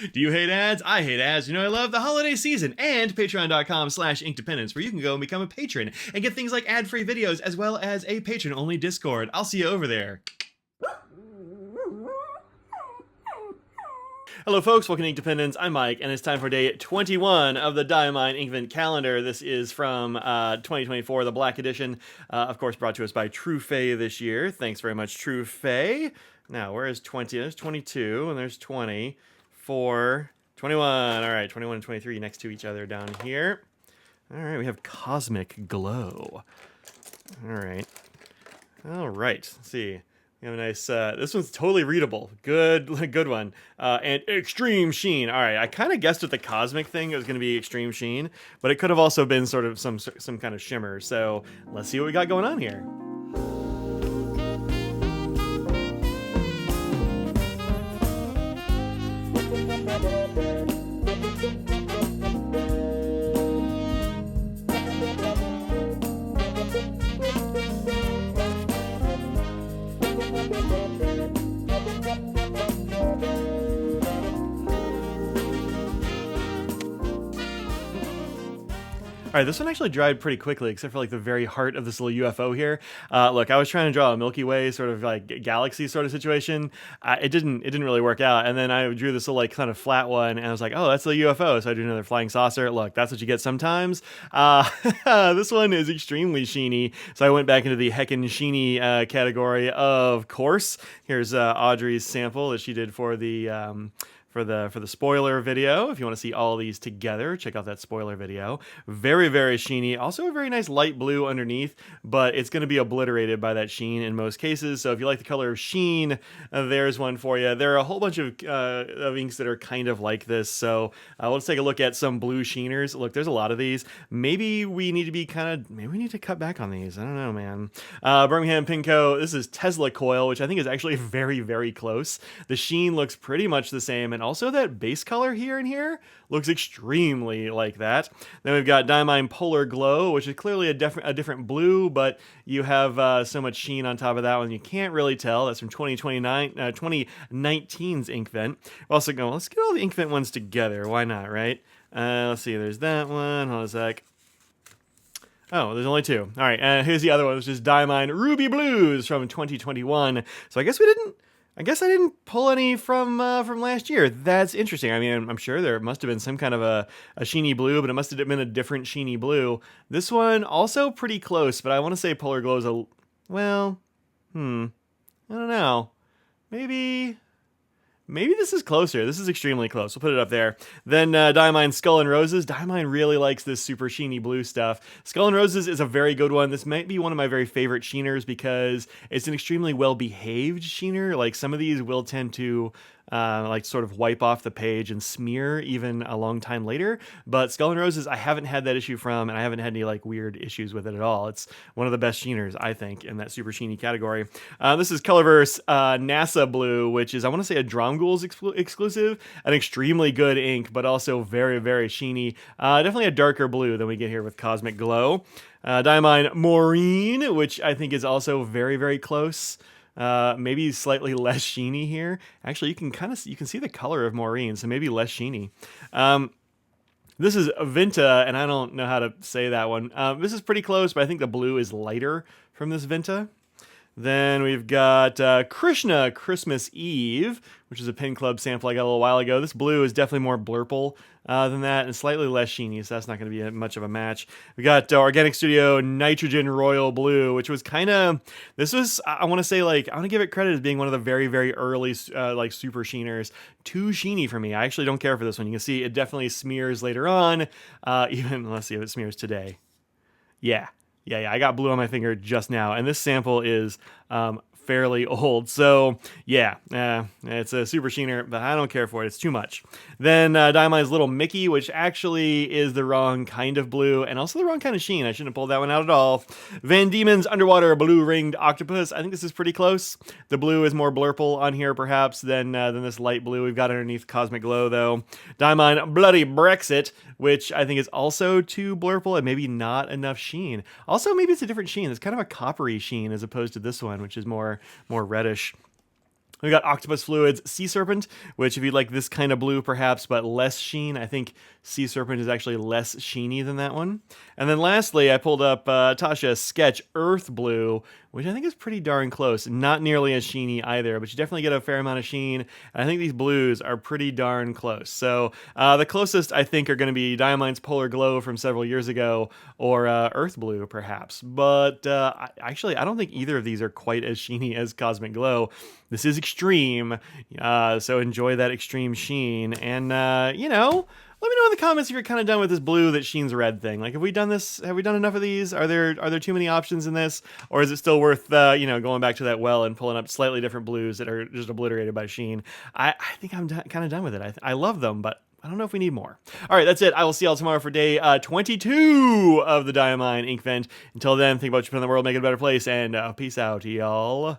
Do you hate ads? I hate ads. You know I love the holiday season and patreon.com/inkdependence where you can go and become a patron and get things like ad-free videos as well as a patron-only Discord. I'll see you over there. Hello folks, welcome to Inkdependence. I'm Mike, and it's time for day 21 of the Diamine Inkvent calendar. This is from 2024, the Black Edition, of course brought to us by Truphae this year. Thanks very much, Truphae. Now, where is 20? There's 22, and there's 20. 21. All right, 21 and 23 next to each other down here. All right, we have Cosmic Glow. All right. Let's see. We have a nice, this one's totally readable. Good one. And Extreme Sheen. All right, I kind of guessed with the Cosmic thing it was going to be Extreme Sheen, but it could have also been sort of some kind of shimmer. So let's see what we got going on here. All right, this one actually dried pretty quickly, except for like the very heart of this little UFO here. Look, I was trying to draw a Milky Way sort of like galaxy sort of situation. It didn't really work out. And then I drew this little like kind of flat one, and I was like, oh, that's the UFO. So I drew another flying saucer. Look, that's what you get sometimes. This one is extremely sheeny, so I went back into the heckin' sheeny category. Of course, here's Audrey's sample that she did for the. For the spoiler video. If you want to see all these together, check out that spoiler video. Very, very sheeny. Also a very nice light blue underneath, but it's going to be obliterated by that sheen in most cases. So if you like the color of sheen, there's one for you. There are a whole bunch of inks that are kind of like this. So let's take a look at some blue sheeners. Look, there's a lot of these. Maybe we need to cut back on these. I don't know, man. Birmingham Pinko. This is Tesla Coil, which I think is actually very, very close. The sheen looks pretty much the same, and also that base color here and here looks extremely like that. Then we've got Diamine Polar Glow, which is clearly a different blue, but you have so much sheen on top of that one, you can't really tell. That's from 2019's Inkvent. We're also going, let's get all the Inkvent ones together. Why not, right? Let's see, there's that one. Hold on a sec. Oh, there's only two. All right, here's the other one, which is Diamine Ruby Blues from 2021. So I guess I didn't pull any from last year. That's interesting. I mean, I'm sure there must have been some kind of a sheeny blue, but it must have been a different sheeny blue. This one also pretty close, but I want to say Polar Glow is I don't know. Maybe this is closer. This is extremely close. We'll put it up there. Then Diamine Skull and Roses. Diamine really likes this super sheeny blue stuff. Skull and Roses is a very good one. This might be one of my very favorite sheeners because it's an extremely well-behaved sheener. Like some of these will tend to like sort of wipe off the page and smear even a long time later. But Skull and Roses, I haven't had that issue from, and I haven't had any like weird issues with it at all. It's one of the best sheeners, I think, in that super sheeny category. This is Colorverse NASA Blue, which is, I want to say, a Drum Ghouls exclusive. An extremely good ink, but also very, very sheeny. Definitely a darker blue than we get here with Cosmic Glow. Diamine Maureen, which I think is also very, very close. Maybe slightly less sheeny here. Actually, you can see the color of Maureen, so maybe less sheeny. This is Vinta, and I don't know how to say that one. This is pretty close, but I think the blue is lighter from this Vinta. Then we've got Krishna Christmas Eve, which is a Pen Club sample I got a little while ago. This blue is definitely more blurple than that, and slightly less sheeny, so that's not going to be much of a match. We got Organic Studio Nitrogen Royal Blue, which was kind of, this was, I want to say, like, I want to give it credit as being one of the very, very early, like, super sheeners. Too sheeny for me. I actually don't care for this one. You can see it definitely smears later on, even, let's see if it smears today. Yeah, I got blue on my finger just now, and this sample is fairly old. So yeah, it's a super sheener, but I don't care for it. It's too much. Then Diamine's Little Mickey, which actually is the wrong kind of blue and also the wrong kind of sheen. I shouldn't have pulled that one out at all. Van Diemen's Underwater Blue Ringed Octopus. I think this is pretty close. The blue is more blurple on here perhaps than this light blue we've got underneath Cosmic Glow though. Diamine Bloody Brexit, which I think is also too blurple and maybe not enough sheen. Also, maybe it's a different sheen. It's kind of a coppery sheen as opposed to this one, which is more reddish. We got Octopus Fluids Sea Serpent, which if you like this kind of blue perhaps, but less sheen, I think Sea Serpent is actually less sheeny than that one. And then lastly, I pulled up Tasha Sketch Earth Blue, which I think is pretty darn close. Not nearly as sheeny either, but you definitely get a fair amount of sheen. And I think these blues are pretty darn close. So the closest I think are going to be Diamine's Polar Glow from several years ago, or Earth Blue perhaps. But actually, I don't think either of these are quite as sheeny as Cosmic Glow. This is extreme, so enjoy that extreme sheen. And, you know, let me know in the comments if you're kind of done with this blue that sheens red thing. Like, have we done this? Have we done enough of these? Are there too many options in this? Or is it still worth, you know, going back to that well and pulling up slightly different blues that are just obliterated by sheen? I think I'm kind of done with it. I love them, but I don't know if we need more. All right, that's it. I will see y'all tomorrow for day 22 of the Diamine Inkvent. Until then, think about what you put in the world, make it a better place, and peace out, y'all.